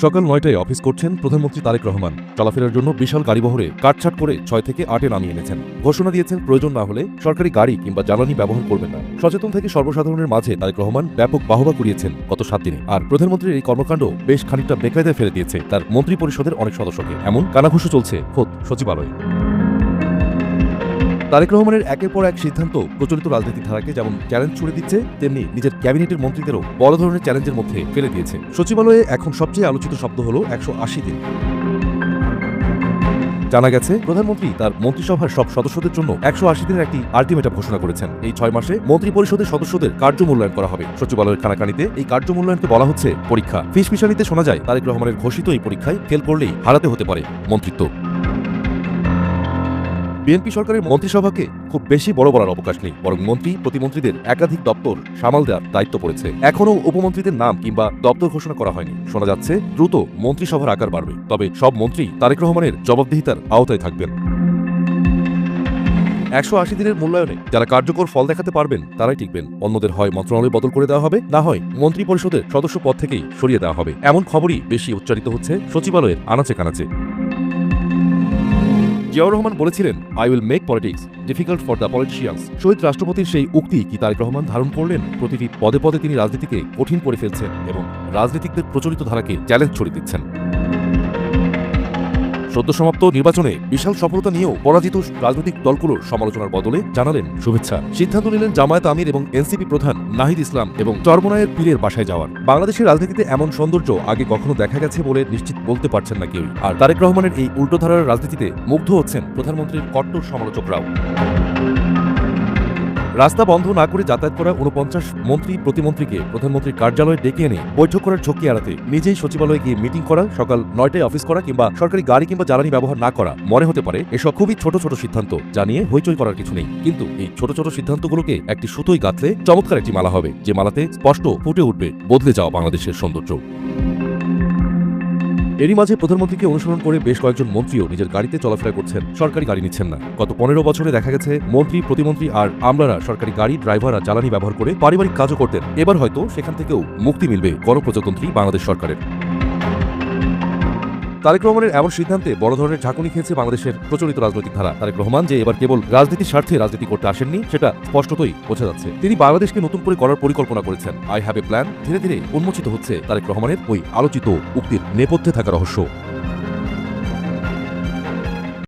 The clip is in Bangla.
সকাল ৯টায় অফিস করছেন প্রধানমন্ত্রী তারেক রহমান। চলাফেরার জন্য বিশাল গাড়িবহরে কাটছাট করে ৬ থেকে ৮-এ নামিয়ে এনেছেন। ঘোষণা দিয়েছেন প্রয়োজন না হলে সরকারি গাড়ি কিংবা জ্বালানি ব্যবহার করবেন না। সচেতন থেকে সর্বসাধারণের মাঝে তারেক রহমান ব্যাপক বাহবা কুড়িয়েছেন গত ৭ দিনে। আর প্রধানমন্ত্রীর এই কর্মকাণ্ড বেশ খানিকটা বেকায়দায় ফেলে দিয়েছে তার মন্ত্রী পরিষদের অনেক সদস্যকে। এমন কানাঘুষো চলছে খোদ সচিবালয়ে। তারেক রহমানের একের পর এক সিদ্ধান্ত প্রচলিত রাজনৈতিক ধারাকে যেমন চ্যালেঞ্জ ছুড়ে দিচ্ছে, তেমনি নিজের ক্যাবিনেটের মন্ত্রীদেরও বড় ধরনের চ্যালেঞ্জের মধ্যে ফেলে দিয়েছে। সচিবালয়ে এখন সবচেয়ে আলোচিত শব্দ হল ১৮০ দিন। জানা গেছে প্রধানমন্ত্রী তার মন্ত্রিসভার সব সদস্যদের জন্য ১৮০ দিনের একটি আল্টিমেটাম ঘোষণা করেছেন। এই ৬ মাসে মন্ত্রী পরিষদের সদস্যদের কার্য মূল্যায়ন করা হবে। সচিবালয়ের কানাকানিতে এই কার্য মূল্যায়নকে বলা হচ্ছে পরীক্ষা। ফিসফিসানিতে শোনা যায় তারেক রহমানের ঘোষিত এই পরীক্ষায় ফেল করলেই হারাতে হতে পারে মন্ত্রিত্ব। বিএনপি সরকারের মন্ত্রিসভাকে খুব বেশি বড় বলার অবকাশ নেই, বরং মন্ত্রী প্রতিমন্ত্রীদের একাধিক দপ্তর সামাল দেওয়ার দায়িত্ব পড়েছে। এখনও উপমন্ত্রীদের নাম কিংবা দপ্তর ঘোষণা করা হয়নি। শোনা যাচ্ছে দ্রুত মন্ত্রিসভার আকার বাড়বে, তবে সব মন্ত্রী তারেক রহমানের জবাবদিহিতার আওতায় থাকবেন। ১৮০ দিনের মূল্যায়নে যারা কার্যকর ফল দেখাতে পারবেন তারাই টিকবেন। অন্যদের হয় মন্ত্রণালয় বদল করে দেওয়া হবে, না হয় মন্ত্রী পরিষদের সদস্য পদ থেকেই সরিয়ে দেওয়া হবে। এমন খবরই বেশি উচ্চারিত হচ্ছে সচিবালয়ের আনাচে কানাচে। জিয়াউর রহমান বলেছিলেন, I will make politics difficult for the politicians. শহীদ রাষ্ট্রপতির সেই উক্তি কি তারেক রহমান ধারণ করলেন? প্রতিটি পদে পদে তিনি রাজনীতিকে কঠিন করে ফেলছেন এবং রাজনীতিকদের প্রচলিত ধারাকে চ্যালেঞ্জ ছড়িয়ে দিচ্ছেন। সদ্য সমাপ্ত নির্বাচনে বিশাল সফলতা নিয়েও পরাজিত রাজনৈতিক দলগুলোর সমালোচনার বদলে জানালেন শুভেচ্ছা। সিদ্ধান্ত নিলেন জামায়াত আমির এবং এনসিপি প্রধান নাহিদ ইসলাম এবং চরমোনাইয়ের পীরের বাসায় যাওয়ার। বাংলাদেশের রাজনীতিতে এমন সৌন্দর্য আগে কখনো দেখা গেছে বলে নিশ্চিত বলতে পারছেন না কেউই। আর তারেক রহমানের এই উল্টোধারার রাজনীতিতে মুগ্ধ হচ্ছেন প্রধানমন্ত্রীর কট্টর সমালোচকরাও। রাস্তা বন্ধ না করে যাতায়াত করা ৪৯ মন্ত্রী প্রতিমন্ত্রীকে প্রধানমন্ত্রীর কার্যালয়ে ডেকে এনে বৈঠক করার ঝক্কি এড়াতে নিজেই সচিবালয়ে গিয়ে মিটিং করা, সকাল ৯টায় অফিস করা কিংবা সরকারি গাড়ি কিংবা জ্বালানি ব্যবহার না করা মনে হতে পারে এসব খুবই ছোট ছোট সিদ্ধান্ত, জানিয়ে হইচই করার কিছু নেই। কিন্তু এই ছোট ছোট সিদ্ধান্তগুলোকে একটি সুতোয় গাঁথলে চমৎকার একটি মালা হবে, যে মালাতে স্পষ্ট ফুটে উঠবে বদলে যাওয়া বাংলাদেশের সৌন্দর্য। এরই মাঝে প্রধানমন্ত্রীকে অনুসরণ করে বেশ কয়েকজন মন্ত্রীও নিজের গাড়িতে চলাফেরা করছেন, সরকারি গাড়ি নিচ্ছেন না। গত ১৫ বছরে দেখা গেছে মন্ত্রী প্রতিমন্ত্রী আর আমলারা সরকারি গাড়ি, ড্রাইভার আর জ্বালানি ব্যবহার করে পারিবারিক কাজও করতেন। এবার হয়তো সেখান থেকেও মুক্তি মিলবে গণপ্রজাতন্ত্রী বাংলাদেশ সরকারের। তারেক রহমানের এমন সিদ্ধান্তে বড় ধরনের ঝাঁকুনি খেয়েছে বাংলাদেশের প্রচলিত রাজনৈতিক ধারা। তারেক রহমান যে এবার কেবল রাজনীতির স্বার্থে রাজনীতি করতে আসেননি সেটা স্পষ্টতই বোঝা যাচ্ছে। তিনি বাংলাদেশকে নতুন করে করার পরিকল্পনা করেছেন। I have a plan. ধীরে ধীরে উন্মোচিত হচ্ছে তারেক রহমানের ওই আলোচিত উক্তির নেপথ্যে থাকা রহস্য।